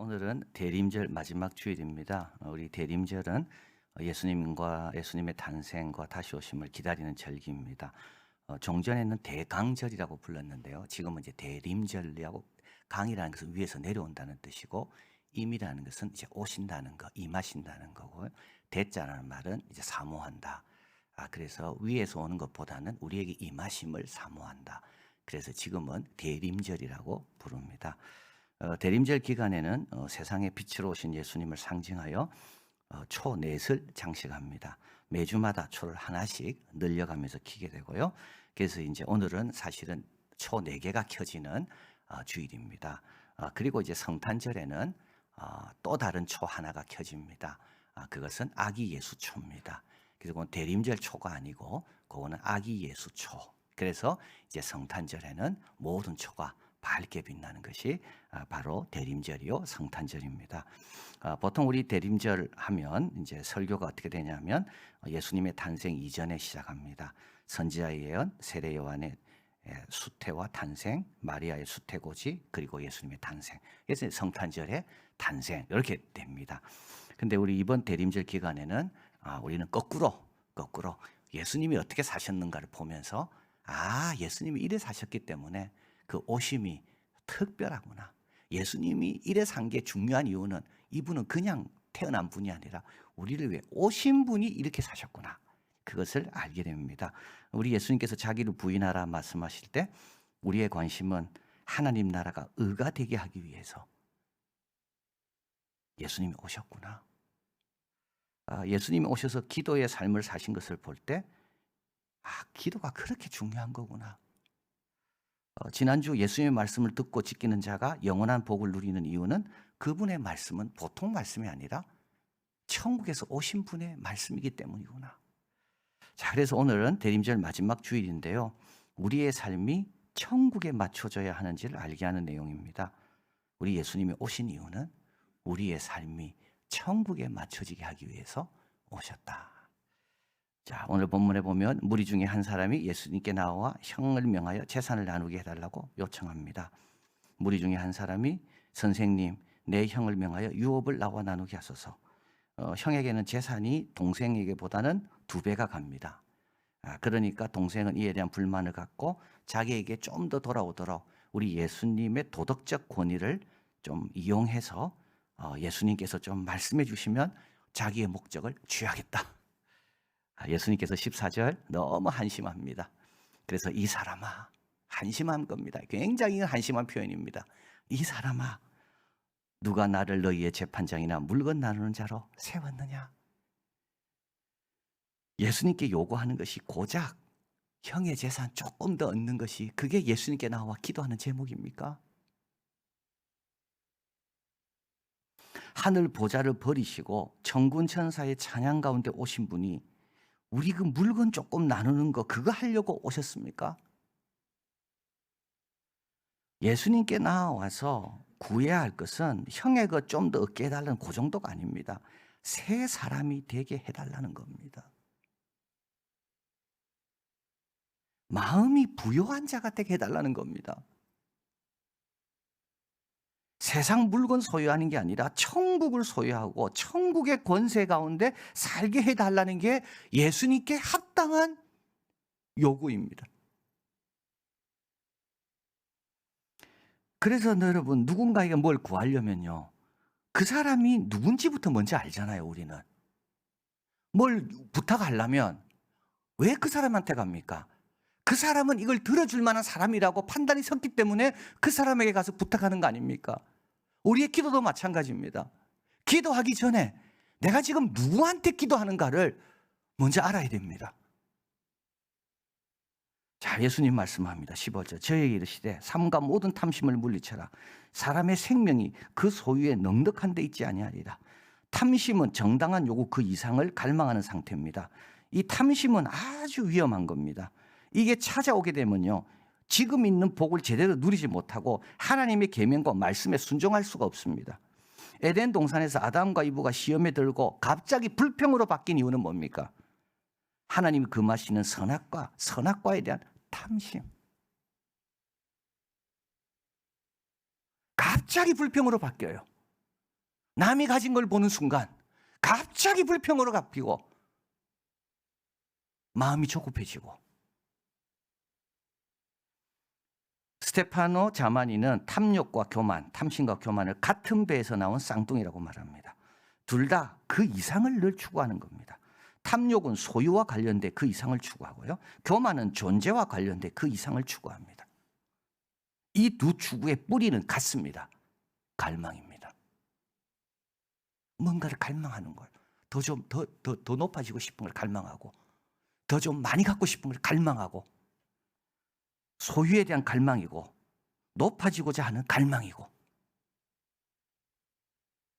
오늘은 대림절 마지막 주일입니다. 우리 대림절은 예수님과 예수님의 탄생과 다시 오심을 기다리는 절기입니다. 종전에는 대강절이라고 불렀는데요. 지금은 이제 대림절이라고, 강이라는 것은 위에서 내려온다는 뜻이고, 임이라는 것은 이제 오신다는 거, 임하신다는 거고, 대자라는 말은 이제 사모한다. 그래서 위에서 오는 것보다는 우리에게 임하심을 사모한다. 그래서 지금은 대림절이라고 부릅니다. 대림절 기간에는 세상의 빛으로 오신 예수님을 상징하여 초넷을 장식합니다. 매주마다 초를 하나씩 늘려가면서 켜게 되고요. 그래서 이제 오늘은 사실은 초 4개가 켜지는 주일입니다. 그리고 이제 성탄절에는 또 다른 초 하나가 켜집니다. 그것은 아기 예수초입니다. 그래서 그건 대림절 초가 아니고 그거는 아기 예수초. 그래서 이제 성탄절에는 모든 초가 밝게 빛나는 것이 바로 대림절이요 성탄절입니다. 보통 우리 대림절 하면 이제 설교가 어떻게 되냐면 예수님의 탄생 이전에 시작합니다. 선지자의 예언, 세례 요한의 수태와 탄생, 마리아의 수태고지, 그리고 예수님의 탄생. 그래서 성탄절의 탄생 이렇게 됩니다. 근데 우리 이번 대림절 기간에는 우리는 거꾸로 예수님이 어떻게 사셨는가를 보면서 예수님이 이래 사셨기 때문에 그 오심이 특별하구나. 예수님이 이래 산 게 중요한 이유는 이분은 그냥 태어난 분이 아니라 우리를 위해 오신 분이 이렇게 사셨구나. 그것을 알게 됩니다. 우리 예수님께서 자기를 부인하라 말씀하실 때 우리의 관심은 하나님 나라가 의가 되게 하기 위해서 예수님이 오셨구나. 예수님이 오셔서 기도의 삶을 사신 것을 볼 때 기도가 그렇게 중요한 거구나. 지난주 예수님의 말씀을 듣고 지키는 자가 영원한 복을 누리는 이유는 그분의 말씀은 보통 말씀이 아니라 천국에서 오신 분의 말씀이기 때문이구나. 자, 그래서 오늘은 대림절 마지막 주일인데요. 우리의 삶이 천국에 맞춰져야 하는지를 알게 하는 내용입니다. 우리 예수님이 오신 이유는 우리의 삶이 천국에 맞춰지게 하기 위해서 오셨다. 자, 오늘 본문에 보면 무리 중에 한 사람이 예수님께 나와 형을 명하여 재산을 나누게 해달라고 요청합니다. 무리 중에 한 사람이 선생님, 내 형을 명하여 유업을 나와 나누게 하소서. 형에게는 재산이 동생에게보다는 2배가 갑니다. 그러니까 동생은 이에 대한 불만을 갖고 자기에게 좀 더 돌아오도록 우리 예수님의 도덕적 권위를 좀 이용해서 예수님께서 좀 말씀해 주시면 자기의 목적을 취하겠다. 예수님께서 14절 너무 한심합니다. 그래서 이 사람아, 한심한 겁니다. 굉장히 한심한 표현입니다. 이 사람아, 누가 나를 너희의 재판장이나 물건 나누는 자로 세웠느냐? 예수님께 요구하는 것이 고작 형의 재산 조금 더 얻는 것이 그게 예수님께 나와 기도하는 제목입니까? 하늘 보좌를 버리시고 천군 천사의 찬양 가운데 오신 분이 우리 그 물건 조금 나누는 거 그거 하려고 오셨습니까? 예수님께 나와서 구해야 할 것은 형의 것 좀 더 얻게 해달라는 그 정도가 아닙니다. 새 사람이 되게 해달라는 겁니다. 마음이 부요한 자가 되게 해달라는 겁니다. 세상 물건 소유하는 게 아니라 천국을 소유하고 천국의 권세 가운데 살게 해달라는 게 예수님께 합당한 요구입니다. 그래서 여러분, 누군가에게 뭘 구하려면요, 그 사람이 누군지부터 먼저 알잖아요. 우리는 뭘 부탁하려면 왜 그 사람한테 갑니까? 그 사람은 이걸 들어줄 만한 사람이라고 판단이 섰기 때문에 그 사람에게 가서 부탁하는 거 아닙니까? 우리의 기도도 마찬가지입니다. 기도하기 전에 내가 지금 누구한테 기도하는가를 먼저 알아야 됩니다. 자, 예수님 말씀합니다. 15절 저에게 이르시되 삼가 모든 탐심을 물리쳐라. 사람의 생명이 그 소유에 넉넉한 데 있지 아니하리라. 탐심은 정당한 요구 그 이상을 갈망하는 상태입니다. 이 탐심은 아주 위험한 겁니다. 이게 찾아오게 되면요, 지금 있는 복을 제대로 누리지 못하고 하나님의 계명과 말씀에 순종할 수가 없습니다. 에덴 동산에서 아담과 이브가 시험에 들고 갑자기 불평으로 바뀐 이유는 뭡니까? 하나님이 금하시는 선악과에 대한 탐심. 갑자기 불평으로 바뀌어요. 남이 가진 걸 보는 순간 갑자기 불평으로 갚이고 마음이 조급해지고. 스테파노 자마니는 탐욕과 교만, 탐심과 교만을 같은 배에서 나온 쌍둥이라고 말합니다. 둘 다 그 이상을 늘 추구하는 겁니다. 탐욕은 소유와 관련돼 그 이상을 추구하고요. 교만은 존재와 관련돼 그 이상을 추구합니다. 이 두 추구의 뿌리는 같습니다. 갈망입니다. 뭔가를 갈망하는 거예요. 더 높아지고 싶은 걸 갈망하고, 더 좀 많이 갖고 싶은 걸 갈망하고, 소유에 대한 갈망이고, 높아지고자 하는 갈망이고.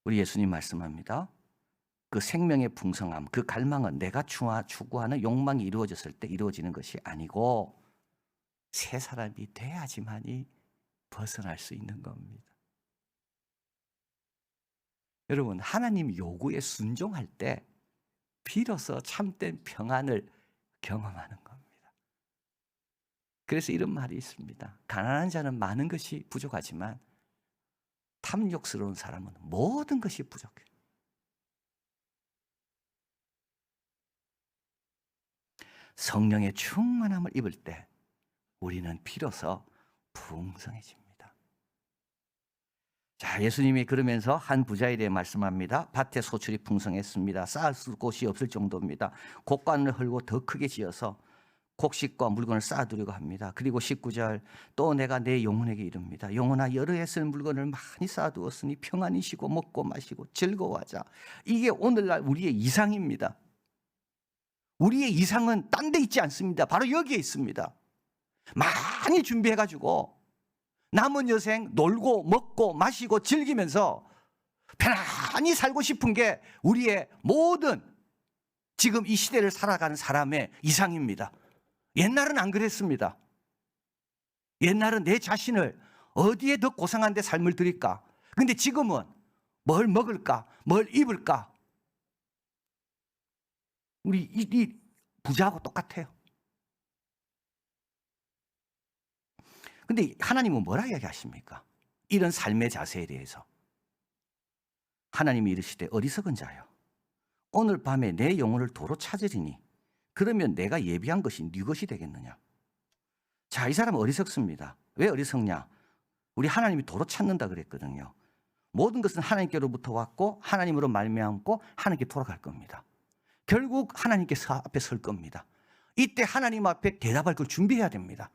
우리 예수님 말씀합니다. 그 생명의 풍성함, 그 갈망은 내가 추구하는 욕망이 이루어졌을 때 이루어지는 것이 아니고 새 사람이 돼야지만이 벗어날 수 있는 겁니다. 여러분, 하나님 요구에 순종할 때 비로소 참된 평안을 경험하는 겁니다. 그래서 이런 말이 있습니다. 가난한 자는 많은 것이 부족하지만 탐욕스러운 사람은 모든 것이 부족해요. 성령의 충만함을 입을 때 우리는 비로소 풍성해집니다. 자, 예수님이 그러면서 한 부자에 대해 말씀합니다. 밭에 소출이 풍성했습니다. 쌓을 곳이 없을 정도입니다. 곡간을 헐고 더 크게 지어서 곡식과 물건을 쌓아두려고 합니다. 그리고 19절, 또 내가 내 영혼에게 이릅니다. 영혼아, 여러 해 쓸 물건을 많이 쌓아두었으니 평안히 쉬고 먹고 마시고 즐거워하자. 이게 오늘날 우리의 이상입니다. 우리의 이상은 딴 데 있지 않습니다. 바로 여기에 있습니다. 많이 준비해가지고 남은 여생 놀고 먹고 마시고 즐기면서 편안히 살고 싶은 게 우리의 모든 지금 이 시대를 살아가는 사람의 이상입니다. 옛날은 안 그랬습니다. 옛날은 내 자신을 어디에 더 고상한 데 삶을 드릴까? 근데 지금은 뭘 먹을까? 뭘 입을까? 우리 이 부자하고 똑같아요. 근데 하나님은 뭐라 이야기하십니까? 이런 삶의 자세에 대해서. 하나님이 이르시되 어리석은 자여, 오늘 밤에 내 영혼을 도로 찾으리니 그러면 내가 예비한 것이 네 것이 되겠느냐? 자, 이 사람은 어리석습니다. 왜 어리석냐? 우리 하나님이 도로 찾는다 그랬거든요. 모든 것은 하나님께로부터 왔고 하나님으로 말미암고 하나님께 돌아갈 겁니다. 결국 하나님께 앞에 설 겁니다. 이때 하나님 앞에 대답할 걸 준비해야 됩니다.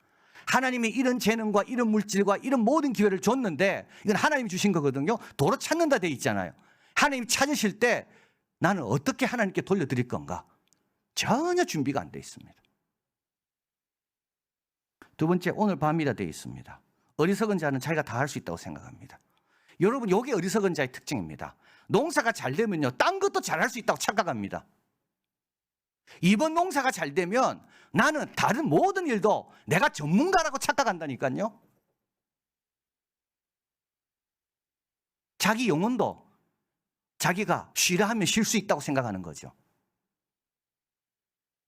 하나님이 이런 재능과 이런 물질과 이런 모든 기회를 줬는데 이건 하나님이 주신 거거든요. 도로 찾는다 돼 있잖아요. 하나님 찾으실 때 나는 어떻게 하나님께 돌려드릴 건가? 전혀 준비가 안 돼 있습니다. 두 번째, 오늘 밤이라 돼 있습니다. 어리석은 자는 자기가 다 할 수 있다고 생각합니다. 여러분, 이게 어리석은 자의 특징입니다. 농사가 잘 되면요, 딴 것도 잘할 수 있다고 착각합니다. 이번 농사가 잘 되면 나는 다른 모든 일도 내가 전문가라고 착각한다니까요. 자기 영혼도 자기가 쉬라 하면 쉴 수 있다고 생각하는 거죠.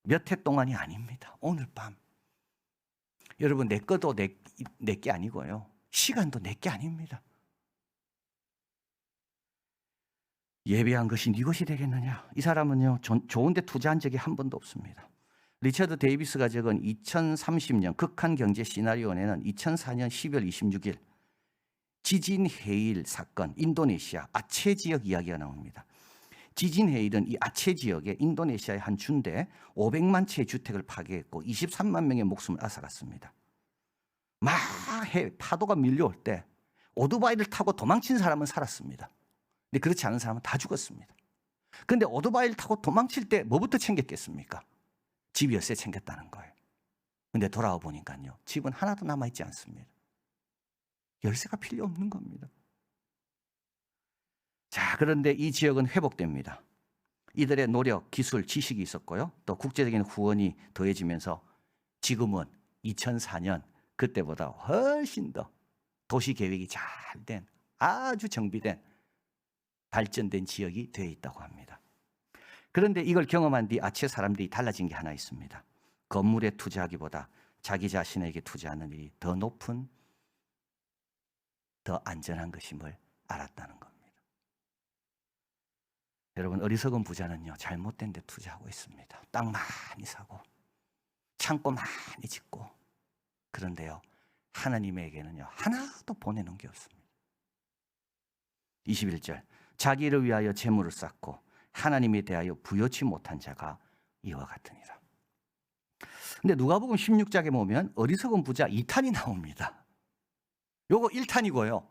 몇 해 동안이 아닙니다. 오늘 밤. 여러분, 내 것도 내 게 아니고요. 시간도 내 게 아닙니다. 예배한 것이 네 것이 되겠느냐? 이 사람은요, 좋은 데 투자한 적이 한 번도 없습니다. 리처드 데이비스가 적은 2030년 극한 경제 시나리오에는 2004년 12월 26일 지진 해일 사건, 인도네시아 아체 지역 이야기가 나옵니다. 지진 해일은 이 아체 지역에 인도네시아의 한 주인데 500만 채의 주택을 파괴했고 23만 명의 목숨을 앗아갔습니다. 막 파도가 밀려올 때 오토바이를 타고 도망친 사람은 살았습니다. 근데 그렇지 않은 사람은 다 죽었습니다. 그런데 오토바이를 타고 도망칠 때 뭐부터 챙겼겠습니까? 집 열쇠 챙겼다는 거예요. 근데 돌아와 보니까요, 집은 하나도 남아있지 않습니다. 열쇠가 필요 없는 겁니다. 자, 그런데 이 지역은 회복됩니다. 이들의 노력, 기술, 지식이 있었고요. 또 국제적인 후원이 더해지면서 지금은 2004년 그때보다 훨씬 더 도시 계획이 잘 된 아주 정비된 발전된 지역이 되어 있다고 합니다. 그런데 이걸 경험한 뒤 아체 사람들이 달라진 게 하나 있습니다. 건물에 투자하기보다 자기 자신에게 투자하는 일이 더 높은, 더 안전한 것임을 알았다는 겁니다. 여러분, 어리석은 부자는요, 잘못된 데 투자하고 있습니다. 땅 많이 사고 창고 많이 짓고. 그런데요, 하나님에게는요 하나도 보내놓은 게 없습니다. 21절, 자기를 위하여 재물을 쌓고 하나님에 대하여 부여치 못한 자가 이와 같으니라. 근데 누가복음 16장에 보면 어리석은 부자 2탄이 나옵니다. 요거 1탄이고요.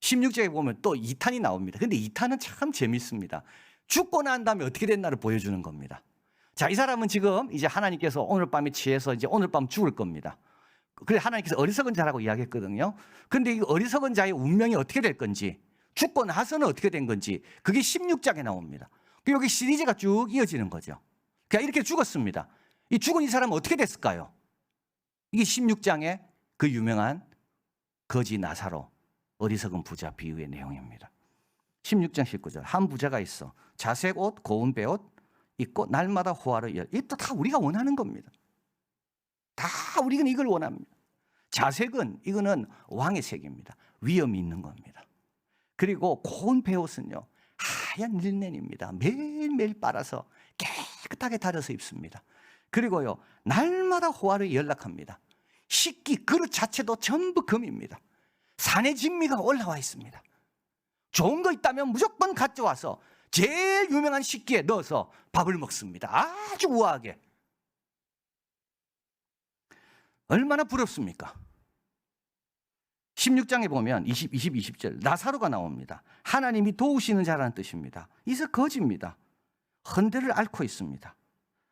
16장에 보면 또 2탄이 나옵니다. 근데 2탄은 참 재밌습니다. 죽고 난 다음에 어떻게 됐나를 보여주는 겁니다. 자, 이 사람은 지금 이제 하나님께서 오늘 밤에 취해서 이제 오늘 밤 죽을 겁니다. 그래 하나님께서 어리석은 자라고 이야기했거든요. 그런데 이 어리석은 자의 운명이 어떻게 될 건지, 죽고 나서는 어떻게 된 건지, 그게 16장에 나옵니다. 여기 시리즈가 쭉 이어지는 거죠. 그냥 이렇게 죽었습니다. 이 죽은 이 사람은 어떻게 됐을까요? 이게 16장의 그 유명한 거지 나사로, 어리석은 부자 비유의 내용입니다. 16장 19절, 한 부자가 있어 자색 옷, 고운 베옷 입고 날마다 호화를 열. 이것도 다 우리가 원하는 겁니다. 다 우리는 이걸 원합니다. 자색은 이거는 왕의 색입니다. 위엄이 있는 겁니다. 그리고 고운 베옷은요 하얀 릴넨입니다. 매일매일 빨아서 깨끗하게 다려서 입습니다. 그리고요 날마다 호화를 연락합니다. 식기 그릇 자체도 전부 금입니다. 산의 진미가 올라와 있습니다. 좋은 거 있다면 무조건 가져와서 제일 유명한 식기에 넣어서 밥을 먹습니다. 아주 우아하게. 얼마나 부럽습니까? 16장에 보면 20절 나사로가 나옵니다. 하나님이 도우시는 자라는 뜻입니다. 이서 거지입니다. 헌대를 앓고 있습니다.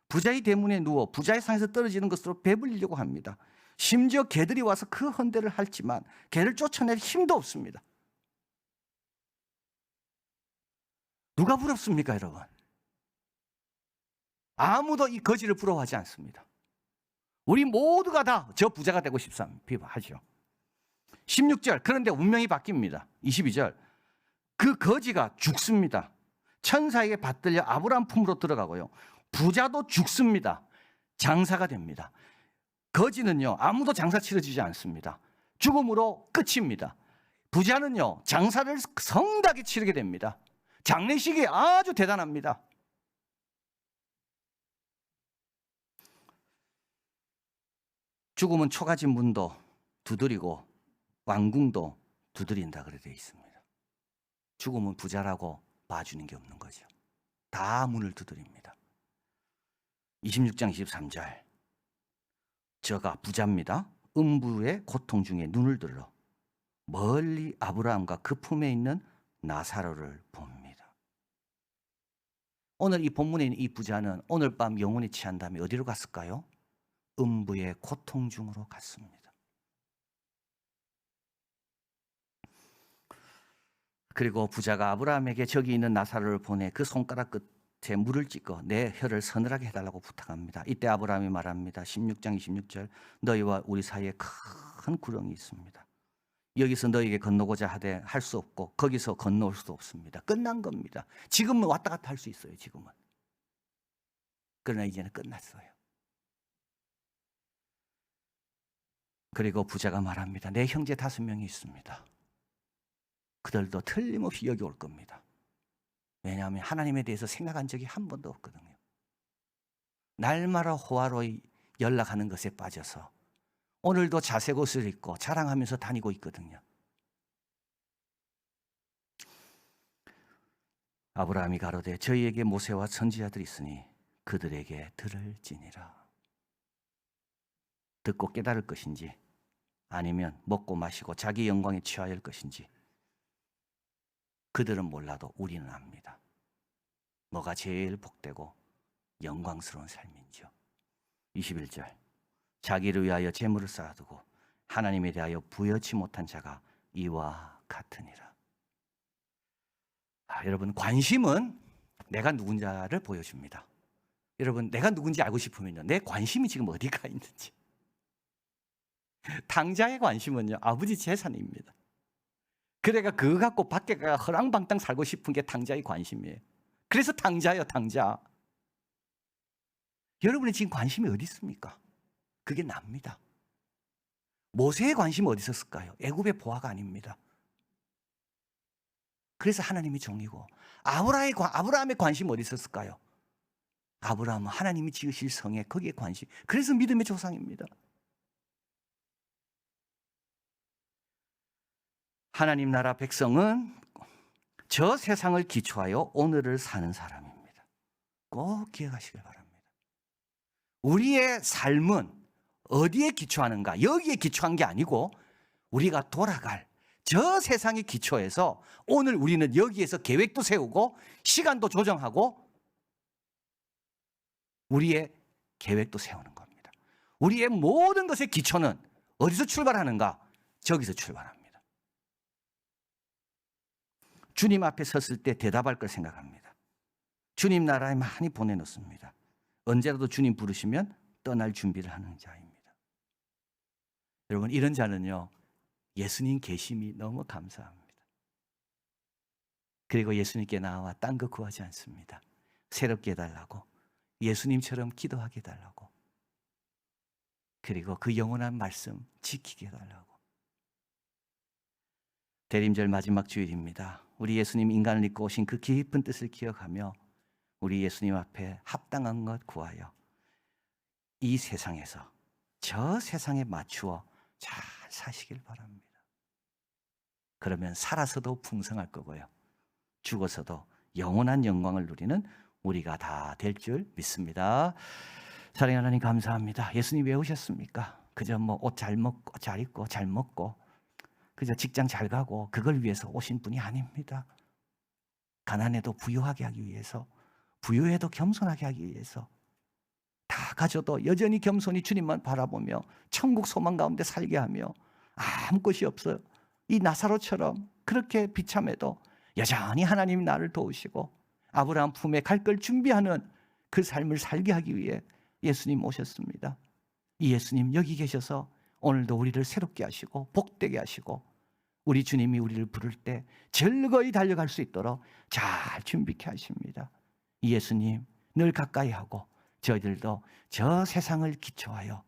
부자의 대문에 누워 부자의 상에서 떨어지는 것으로 배불리려고 합니다. 심지어 개들이 와서 그 헌대를 핥지만 개를 쫓아낼 힘도 없습니다. 누가 부럽습니까, 여러분? 아무도 이 거지를 부러워하지 않습니다. 우리 모두가 다 저 부자가 되고 싶습니다. 하죠. 16절, 그런데 운명이 바뀝니다. 22절, 그 거지가 죽습니다. 천사에게 받들려 아브라함 품으로 들어가고요. 부자도 죽습니다. 장사가 됩니다. 거지는요 아무도 장사 치러지지 않습니다. 죽음으로 끝입니다. 부자는요 장사를 성하게 치르게 됩니다. 장례식이 아주 대단합니다. 죽음은 초가집 문도 두드리고 왕궁도 두드린다 그래 되어 있습니다. 죽음은 부자라고 봐주는 게 없는 거죠. 다 문을 두드립니다. 26장 23절, 저가 부자입니다. 음부의 고통 중에 눈을 들어 멀리 아브라함과 그 품에 있는 나사로를 봅니다. 오늘 이 본문에 있는 이 부자는 오늘 밤 영혼이 취한 다음에 어디로 갔을까요? 음부의 고통 중으로 갔습니다. 그리고 부자가 아브라함에게 저기 있는 나사로를 보내 그 손가락 끝에 물을 찍어 내 혀를 서늘하게 해달라고 부탁합니다. 이때 아브라함이 말합니다. 16장 26절, 너희와 우리 사이에 큰 구렁이 있습니다. 여기서 너희에게 건너고자 하되 할 수 없고 거기서 건너올 수도 없습니다. 끝난 겁니다. 지금은 왔다 갔다 할 수 있어요. 지금은. 그러나 이제는 끝났어요. 그리고 부자가 말합니다. 내 형제 5명이 있습니다. 그들도 틀림없이 여기 올 겁니다. 왜냐하면 하나님에 대해서 생각한 적이 한 번도 없거든요. 날마다 호화로이 연락하는 것에 빠져서 오늘도 자색 옷을 입고 자랑하면서 다니고 있거든요. 아브라함이 가로되 저희에게 모세와 선지자들이 있으니 그들에게 들을지니라. 듣고 깨달을 것인지 아니면 먹고 마시고 자기 영광에 취하여 할 것인지 그들은 몰라도 우리는 압니다. 뭐가 제일 복되고 영광스러운 삶인지요. 21절, 자기를 위하여 재물을 쌓아두고 하나님에 대하여 부여치 못한 자가 이와 같으니라. 여러분, 관심은 내가 누군가를 보여줍니다. 여러분, 내가 누군지 알고 싶으면요, 내 관심이 지금 어디가 있는지. 당자의 관심은요, 아버지 재산입니다. 그래가 그거 갖고 밖에 가 허랑방탕 살고 싶은 게 당자의 관심이에요. 그래서 당자예요, 당자. 여러분의 지금 관심이 어디 있습니까? 그게 납니다. 모세의 관심은 어디 있었을까요? 애굽의 보화가 아닙니다. 그래서 하나님이 종이고, 아브라함의 관심 어디 있었을까요? 아브라함은 하나님이 지으실 성에 거기에 관심. 그래서 믿음의 조상입니다. 하나님 나라 백성은 저 세상을 기초하여 오늘을 사는 사람입니다. 꼭 기억하시길 바랍니다. 우리의 삶은 어디에 기초하는가? 여기에 기초한 게 아니고 우리가 돌아갈 저 세상의 기초에서 오늘 우리는 여기에서 계획도 세우고 시간도 조정하고 우리의 계획도 세우는 겁니다. 우리의 모든 것의 기초는 어디서 출발하는가? 저기서 출발합니다. 주님 앞에 섰을 때 대답할 걸 생각합니다. 주님 나라에 많이 보내놓습니다. 언제라도 주님 부르시면 떠날 준비를 하는 자입니다. 여러분, 이런 자는요, 예수님 계심이 너무 감사합니다. 그리고 예수님께 나와 딴 거 구하지 않습니다. 새롭게 해달라고, 예수님처럼 기도하게 해달라고, 그리고 그 영원한 말씀 지키게 해달라고. 대림절 마지막 주일입니다. 우리 예수님 인간을 입고 오신 그 깊은 뜻을 기억하며 우리 예수님 앞에 합당한 것 구하여 이 세상에서 저 세상에 맞추어 잘 사시길 바랍니다. 그러면 살아서도 풍성할 거고요, 죽어서도 영원한 영광을 누리는 우리가 다 될 줄 믿습니다. 사랑하는 하나님 감사합니다. 예수님 왜 오셨습니까? 그저 뭐 옷 잘 먹고 잘 입고 잘 먹고 그저 직장 잘 가고 그걸 위해서 오신 분이 아닙니다. 가난해도 부유하게 하기 위해서, 부유해도 겸손하게 하기 위해서, 다 가져도 여전히 겸손히 주님만 바라보며 천국 소망 가운데 살게 하며 아무 것이 없어요. 이 나사로처럼 그렇게 비참해도 여전히 하나님이 나를 도우시고 아브라함 품에 갈 걸 준비하는 그 삶을 살게 하기 위해 예수님 오셨습니다. 이 예수님 여기 계셔서 오늘도 우리를 새롭게 하시고 복되게 하시고 우리 주님이 우리를 부를 때 즐거이 달려갈 수 있도록 잘 준비케 하십니다. 이 예수님 늘 가까이 하고 저희들도 저 세상을 기초하여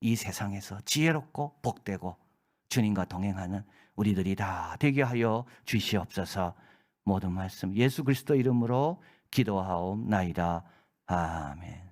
이 세상에서 지혜롭고 복되고 주님과 동행하는 우리들이 다 되게 하여 주시옵소서. 모든 말씀 예수 그리스도 이름으로 기도하옵나이다. 아멘.